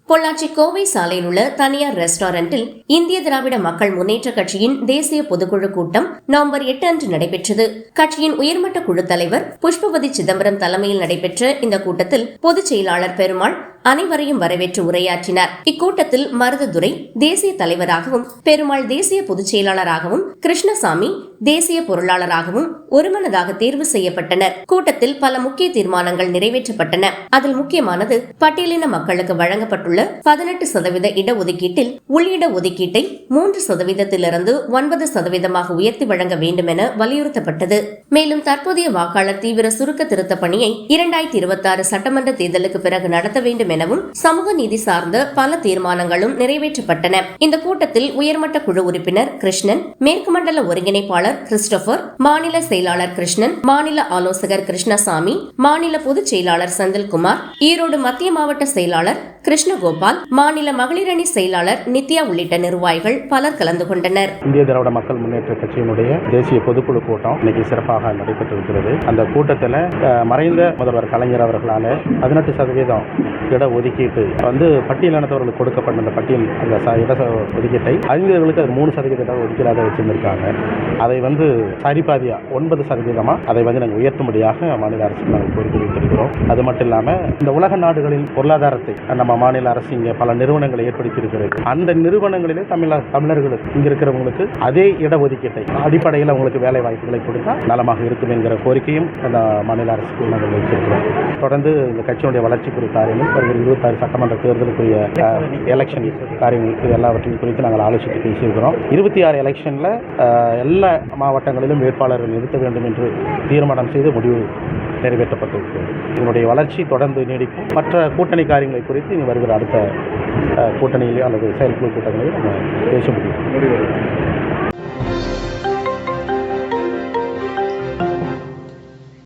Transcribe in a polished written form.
பொள்ளாச்சி கோவை சாலையில் உள்ள தனியார் ரெஸ்டாரண்டில் இந்திய திராவிட மக்கள் முன்னேற்ற கட்சியின் தேசிய பொதுக்குழு கூட்டம் நவம்பர் 8 அன்று நடைபெற்றது. கட்சியின் உயர்மட்ட குழு தலைவர் புஷ்பவதி சிதம்பரம் தலைமையில் நடைபெற்ற இந்த கூட்டத்தில் பொதுச் செயலாளர் பெருமாள் அனைவரையும் வரவேற்று உரையாற்றினார். இக்கூட்டத்தில் மருததுரை தேசிய தலைவராகவும், பெருமாள் தேசிய பொதுச் செயலாளராகவும், கிருஷ்ணசாமி தேசிய பொருளாளராகவும் ஒருமனதாக தேர்வு செய்யப்பட்டனர். கூட்டத்தில் பல முக்கிய தீர்மானங்கள் நிறைவேற்றப்பட்டன. அதில் முக்கியமானது பட்டியலின மக்களுக்கு வழங்கப்பட்டுள்ள 18% இடஒதுக்கீட்டில் உள்இட ஒதுக்கீட்டை 3%-லிருந்து 9% உயர்த்தி வழங்க வேண்டும் என வலியுறுத்தப்பட்டது. மேலும் தற்போதைய வாக்காளர் தீவிர சுருக்க திருத்த பணியை 2026 சட்டமன்ற தேர்தலுக்கு பிறகு நடத்த வேண்டும் எனவும் சமூக நீதி சார்ந்த பல தீர்மானங்களும் நிறைவேற்றப்பட்டன. இந்த கூட்டத்தில் உயர்மட்ட குழு உறுப்பினர் கிருஷ்ணன், மேற்கு மண்டல ஒருங்கிணைப்பாளர் கிறிஸ்டோபர், மாநில செயலாளர் கிருஷ்ணன், மாநில ஆலோசகர் கிருஷ்ணசாமி, மாநில பொதுச் செயலாளர் செந்தில்குமார், ஈரோடு மத்திய மாவட்ட செயலாளர் கிருஷ்ணகோபால், மாநில மகளிரணி செயலாளர் நித்யா உள்ளிட்ட நிர்வாகிகள் பலர் கலந்து கொண்டனர். இந்திய திராவிட மக்கள் முன்னேற்ற கட்சியினுடைய தேசிய பொதுக்குழு கூட்டம் இன்னைக்கு சிறப்பாக நடைபெற்றிருக்கிறது. அந்த கூட்டத்தில் மறைந்த முதல்வர் கலைஞர் அவர்களால் 18% இட ஒதுக்கீட்டு பட்டியலினத்தவர்களுக்கு கொடுக்கப்பட்ட அந்த பட்டியல் அந்த இட ஒதுக்கீட்டை அறிஞர்களுக்கு அது 3% ஒதுக்கீடாக வச்சிருந்திருக்காங்க. அதை சரிபாதியா 9% அதை நாங்கள் உயர்த்தும்படியாக மாநில அரசுக்கு நாங்கள் கோரிக்கை வைத்திருக்கிறோம். அது மட்டும் இல்லாமல் இந்த உலக நாடுகளின் பொருளாதாரத்தை நம்ம மாநில அரசு இங்கே பல நிறுவனங்களை ஏற்படுத்தி இருக்கிறது. அந்த நிறுவனங்களிலே தமிழர்களுக்கு இங்க இருக்கிறவங்களுக்கு அதே இட ஒதுக்கீட்டை அடிப்படையில் அவங்களுக்கு வேலை வாய்ப்புகளை கொடுத்தா நலமாக இருக்கும் என்கிற கோரிக்கையும் அந்த மாநில அரசுக்கு நாங்கள் வைத்திருக்கிறோம். தொடர்ந்து இந்த கட்சியினுடைய வளர்ச்சி குறித்த காரியங்கள், 26 சட்டமன்ற தேர்தலுக்குரிய எலெக்ஷன் காரியங்கள், இது எல்லாவற்றையும் குறித்து நாங்கள் ஆலோசித்து பேசியிருக்கிறோம். 26 எலெக்ஷனில் எல்லா மாவட்டங்களிலும் வேட்பாளர்கள் நிறுத்த வேண்டும் என்று தீர்மானம் செய்து முடிவு நிறைவேற்றப்பட்டிருக்கிறது. இதனுடைய வளர்ச்சி தொடர்ந்து நீடிக்கும். மற்ற கூட்டணி காரியங்களை குறித்து இனி வருகிற அடுத்த கூட்டணியிலே அல்லது செயற்குழு கூட்டங்களில் நம்ம பேச முடியும்.